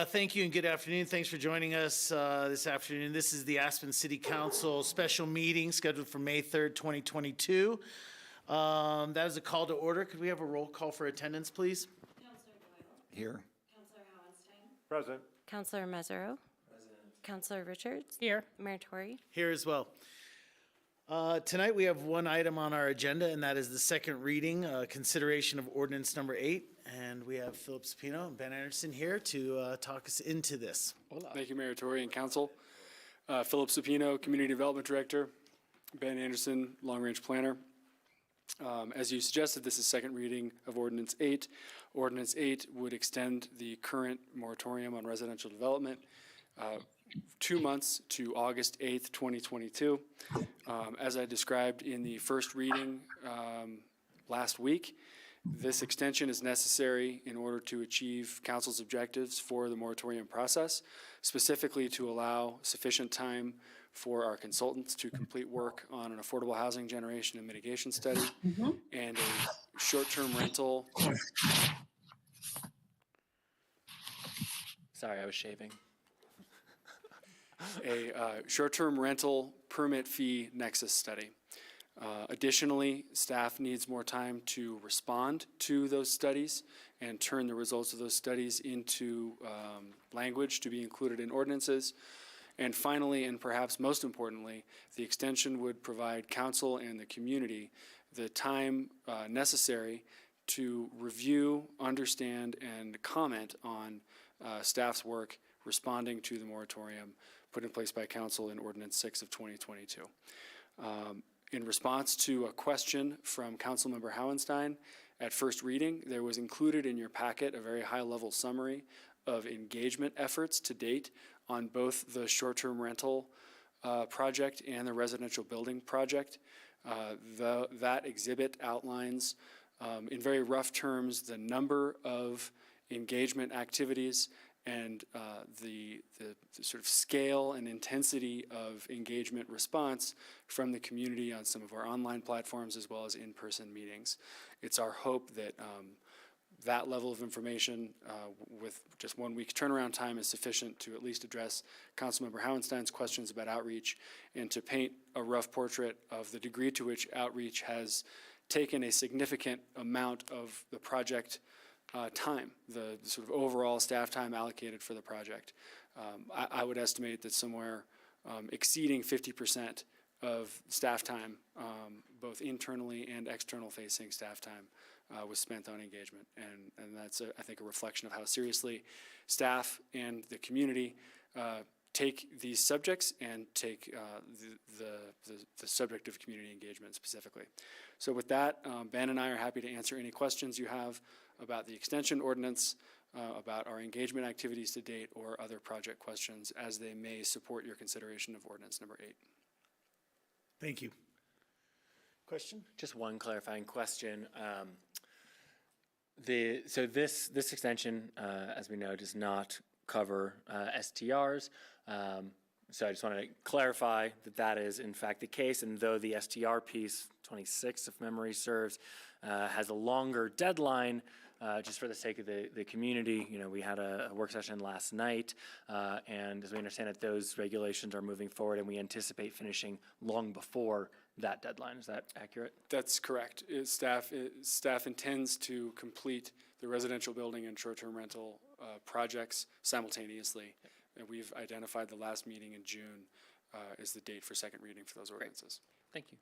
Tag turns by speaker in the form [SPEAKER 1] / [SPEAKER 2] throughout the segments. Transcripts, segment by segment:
[SPEAKER 1] Thank you and good afternoon. Thanks for joining us this afternoon. This is the Aspen City Council special meeting scheduled for May 3rd, 2022. That is a call to order. Could we have a roll call for attendance, please?
[SPEAKER 2] Councilor Doyle.
[SPEAKER 3] Here.
[SPEAKER 2] Councilor Howenstein.
[SPEAKER 4] Present.
[SPEAKER 2] Councilor Mesereau. Present. Councilor Richards.
[SPEAKER 5] Here.
[SPEAKER 2] Mayor Tory.
[SPEAKER 1] Here as well. Tonight we have one item on our agenda, and that is the second reading, consideration of ordinance number 8. And we have Philip Supino and Ben Anderson here to talk us into this.
[SPEAKER 6] Thank you, Mayor Tory and Council. Philip Supino, Community Development Director. Ben Anderson, Long Range Planner. As you suggested, this is second reading of Ordinance 8. Ordinance 8 would extend the current moratorium on residential development 2 months to August 8th, 2022. As I described in the first reading last week, this extension is necessary in order to achieve Council's objectives for the moratorium process, specifically to allow sufficient time for our consultants to complete work on an affordable housing generation and mitigation study and a short-term rental.
[SPEAKER 5] Sorry, I was shaving.
[SPEAKER 6] A short-term rental permit fee nexus study. Additionally, staff needs more time to respond to those studies and turn the results of those studies into language to be included in ordinances. And finally, and perhaps most importantly, the extension would provide council and the community the time necessary to review, understand, and comment on staff's work responding to the moratorium put in place by council in Ordinance 6 of 2022. In response to a question from Councilmember Howenstein at first reading, there was included in your packet a very high-level summary of engagement efforts to date on both the short-term rental project and the residential building project. That exhibit outlines in very rough terms the number of engagement activities and the sort of scale and intensity of engagement response from the community on some of our online platforms as well as in-person meetings. It's our hope that that level of information with just 1 week turnaround time is sufficient to at least address Councilmember Howenstein's questions about outreach and to paint a rough portrait of the degree to which outreach has taken a significant amount of the project time, the sort of overall staff time allocated for the project. I would estimate that somewhere exceeding 50% of staff time, both internally and external facing staff time, was spent on engagement. And that's, I think, a reflection of how seriously staff and the community take these subjects and take the subject of community engagement specifically. So with that, Ben and I are happy to answer any questions you have about the extension ordinance, about our engagement activities to date, or other project questions as they may support your consideration of ordinance number 8.
[SPEAKER 1] Thank you. Question?
[SPEAKER 5] Just one clarifying question. So this extension, as we know, does not cover STRs. So I just want to clarify that that is in fact the case, and though the STR piece, 26 if memory serves, has a longer deadline, just for the sake of the community, you know, we had a work session last night, and as we understand it, those regulations are moving forward, and we anticipate finishing long before that deadline. Is that accurate?
[SPEAKER 6] That's correct. Staff intends to complete the residential building and short-term rental projects simultaneously. Yep. And we've identified the last meeting in June as the date for second reading for those ordinances.
[SPEAKER 5] Thank you.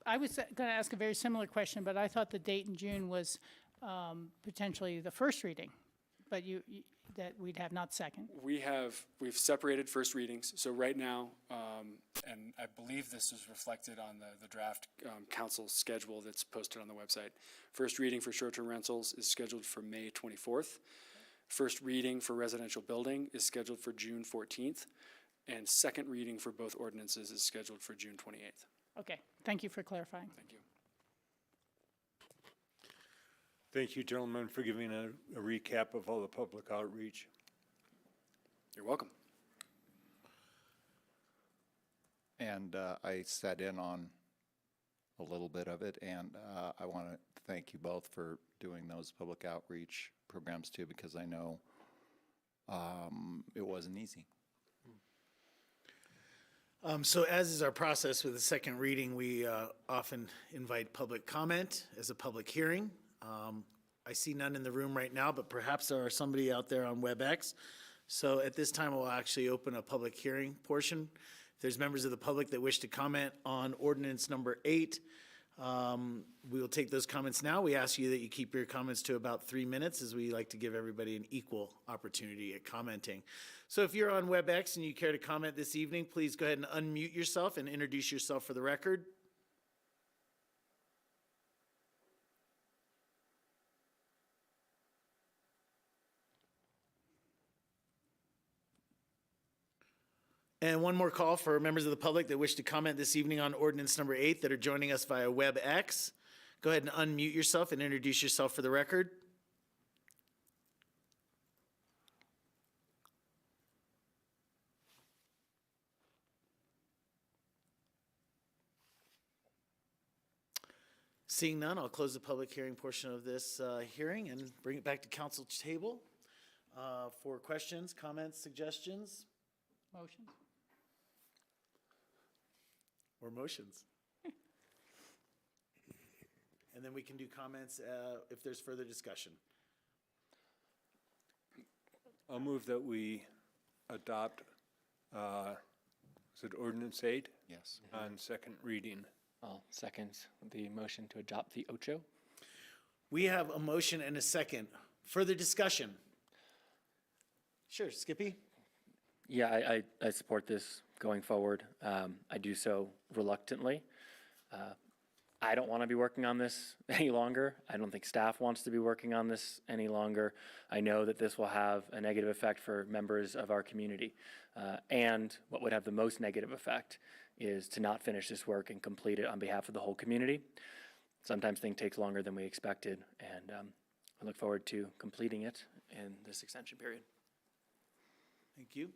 [SPEAKER 3] I was going to ask a very similar question, but I thought the date in June was potentially the first reading, but that we'd have not second.
[SPEAKER 6] We've separated first readings, so right now, and I believe this is reflected on the draft council schedule that's posted on the website. First reading for short-term rentals is scheduled for May 24th. First reading for residential building is scheduled for June 14th, and second reading for both ordinances is scheduled for June 28th.
[SPEAKER 3] Okay, thank you for clarifying.
[SPEAKER 6] Thank you.
[SPEAKER 4] Thank you, gentlemen, for giving a recap of all the public outreach.
[SPEAKER 6] You're welcome.
[SPEAKER 7] And I sat in on a little bit of it, and I want to thank you both for doing those public outreach programs too, because I know it wasn't easy.
[SPEAKER 1] So as is our process with the second reading, we often invite public comment as a public hearing. I see none in the room right now, but perhaps there are somebody out there on WebEx. So at this time, we'll actually open a public hearing portion. If there's members of the public that wish to comment on ordinance number 8, we will take those comments now. We ask you that you keep your comments to about 3 minutes, as we like to give everybody an equal opportunity at commenting. So if you're on WebEx and you care to comment this evening, please go ahead and unmute yourself and introduce yourself for the record. And one more call for members of the public that wish to comment this evening on ordinance number 8 that are joining us via WebEx. Go ahead and unmute yourself and introduce yourself for the record. Seeing none, I'll close the public hearing portion of this hearing and bring it back to council table for questions, comments, suggestions,
[SPEAKER 3] Motions?
[SPEAKER 1] or motions. And then we can do comments if there's further discussion.
[SPEAKER 4] I'll move that we adopt, is it ordinance 8?
[SPEAKER 7] Yes.
[SPEAKER 4] On second reading.
[SPEAKER 5] I'll second the motion to adopt the Ocho.
[SPEAKER 1] We have a motion and a second. Further discussion? Sure, Skippy?
[SPEAKER 5] Yeah, I support this going forward. I do so reluctantly. I don't want to be working on this any longer. I don't think staff wants to be working on this any longer. I know that this will have a negative effect for members of our community. And what would have the most negative effect is to not finish this work and complete it on behalf of the whole community. Sometimes things take longer than we expected, and I look forward to completing it in this extension period.
[SPEAKER 1] Thank you.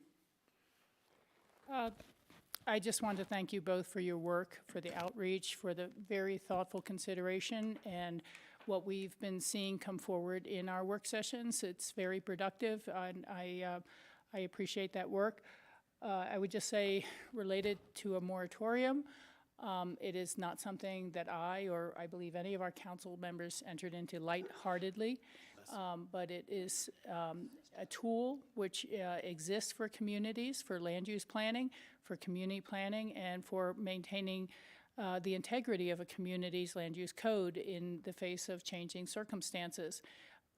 [SPEAKER 3] I just want to thank you both for your work, for the outreach, for the very thoughtful consideration, and what we've been seeing come forward in our work sessions. It's very productive, and I appreciate that work. I would just say, related to a moratorium, it is not something that I, or I believe any of our council members, entered into lightheartedly, but it is a tool which exists for communities, for land use planning, for community planning, and for maintaining the integrity of a community's land use code in the face of changing circumstances.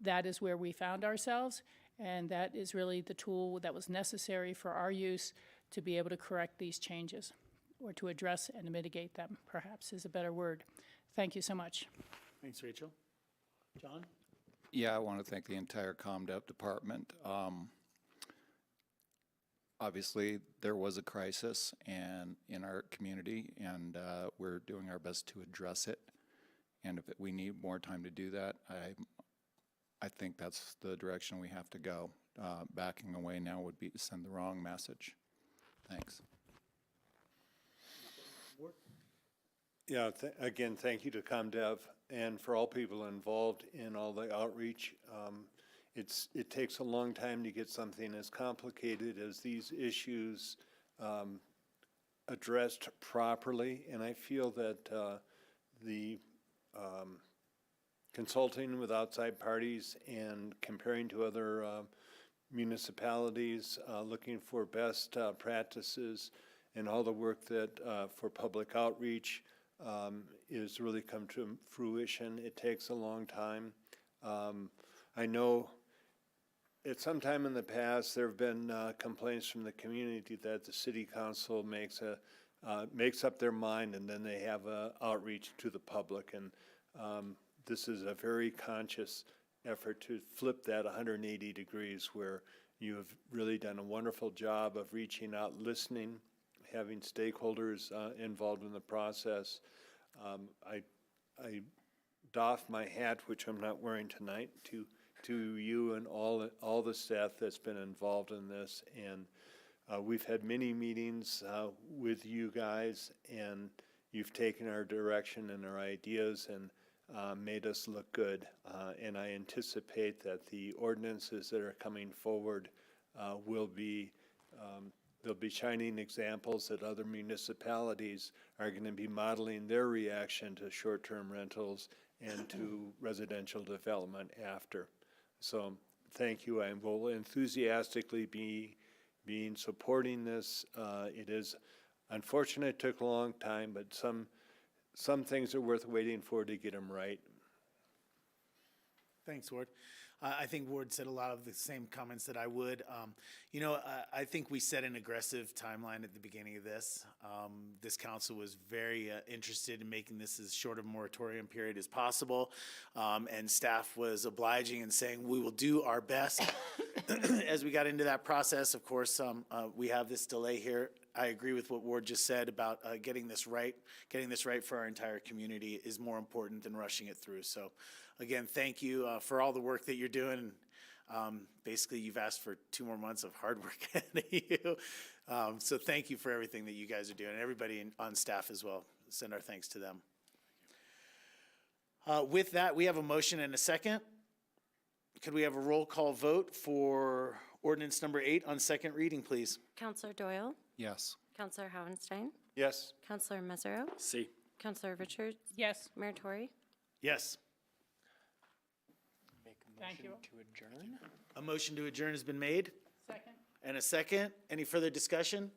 [SPEAKER 3] That is where we found ourselves, and that is really the tool that was necessary for our use to be able to correct these changes, or to address and mitigate them, perhaps is a better word. Thank you so much.
[SPEAKER 1] Thanks, Rachel. John?
[SPEAKER 7] Yeah, I want to thank the entire ComDev department. Obviously, there was a crisis in our community, and we're doing our best to address it. And if we need more time to do that, I think that's the direction we have to go. Backing away now would be to send the wrong message. Thanks.
[SPEAKER 4] Yeah, again, thank you to ComDev and for all people involved in all the outreach. It takes a long time to get something as complicated as these issues addressed properly, and I feel that the consulting with outside parties and comparing to other municipalities, looking for best practices and all the work that for public outreach, is really come to fruition. It takes a long time. I know at some time in the past, there have been complaints from the community that the city council makes up their mind and then they have a outreach to the public. And this is a very conscious effort to flip that 180 degrees, where you have really done a wonderful job of reaching out, listening, having stakeholders involved in the process. I doff my hat, which I'm not wearing tonight, to you and all the staff that's been involved in this. And we've had many meetings with you guys, and you've taken our direction and our ideas and made us look good. And I anticipate that the ordinances that are coming forward will be there'll be shining examples that other municipalities are going to be modeling their reaction to short-term rentals and to residential development after. So thank you. I will enthusiastically be supporting this. It is unfortunate it took a long time, but some things are worth waiting for to get them right.
[SPEAKER 1] Thanks, Ward. I think Ward said a lot of the same comments that I would. I think we set an aggressive timeline at the beginning of this. This council was very interested in making this as short of a moratorium period as possible. And staff was obliging and saying, we will do our best. As we got into that process, of course, we have this delay here. I agree with what Ward just said about getting this right. Getting this right for our entire community is more important than rushing it through. So again, thank you for all the work that you're doing. Basically, you've asked for 2 more months of hard work ahead of you. So thank you for everything that you guys are doing, and everybody on staff as well. Send our thanks to them. With that, we have a motion and a second. Could we have a roll call vote for ordinance number 8 on second reading, please?
[SPEAKER 2] Counselor Doyle,
[SPEAKER 7] Yes.
[SPEAKER 2] Counselor Howenstein,
[SPEAKER 4] Yes.
[SPEAKER 2] Counselor Mesereau,
[SPEAKER 5] C.
[SPEAKER 2] Counselor Richards,
[SPEAKER 3] Yes,
[SPEAKER 2] Mayor Tory.
[SPEAKER 1] Yes.
[SPEAKER 5] Make a
[SPEAKER 3] Thank
[SPEAKER 5] motion
[SPEAKER 3] you.
[SPEAKER 5] to adjourn.
[SPEAKER 1] A motion to adjourn has been made,
[SPEAKER 3] second?
[SPEAKER 1] and a second. Any further discussion?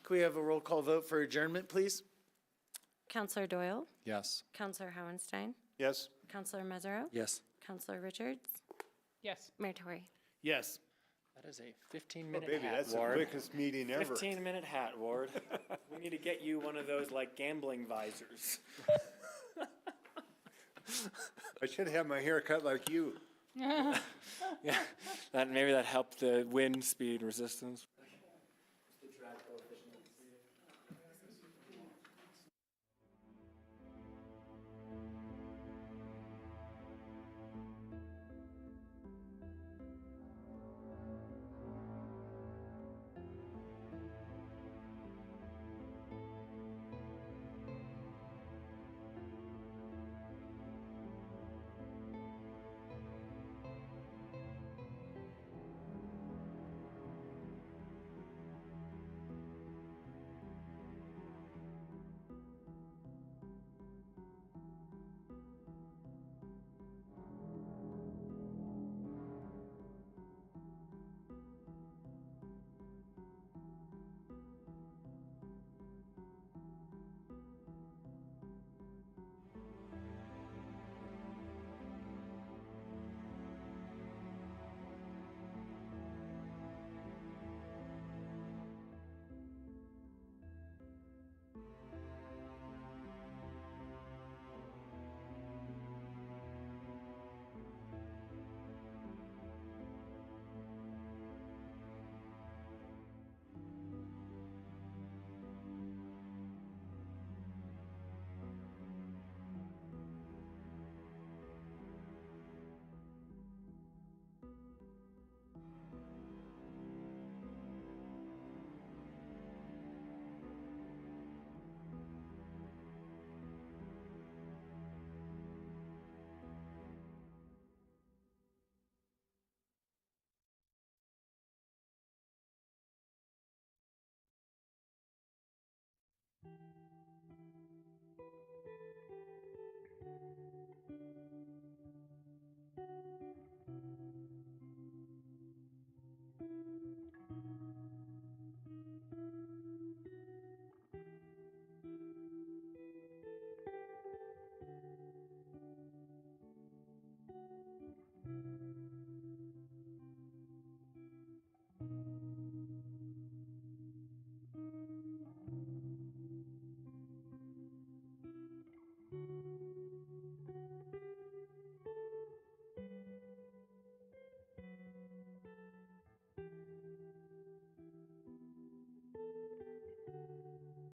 [SPEAKER 1] Could we have a roll call vote for adjournment, please?
[SPEAKER 2] Counselor Doyle,
[SPEAKER 7] Yes.
[SPEAKER 2] Counselor Howenstein,
[SPEAKER 4] Yes.
[SPEAKER 2] Counselor Mesereau,
[SPEAKER 5] Yes.
[SPEAKER 2] Counselor Richards,
[SPEAKER 3] Yes.
[SPEAKER 2] Mayor Tory.
[SPEAKER 1] Yes.
[SPEAKER 5] That is a 15-minute
[SPEAKER 4] Oh, baby,
[SPEAKER 5] hat,
[SPEAKER 4] that's the
[SPEAKER 5] Ward.
[SPEAKER 4] quickest meeting ever.
[SPEAKER 5] 15-minute hat, Ward. We need to get you one of those, like, gambling visors.
[SPEAKER 4] I should have my hair cut like you.
[SPEAKER 5] Yeah, maybe that helped the wind speed resistance.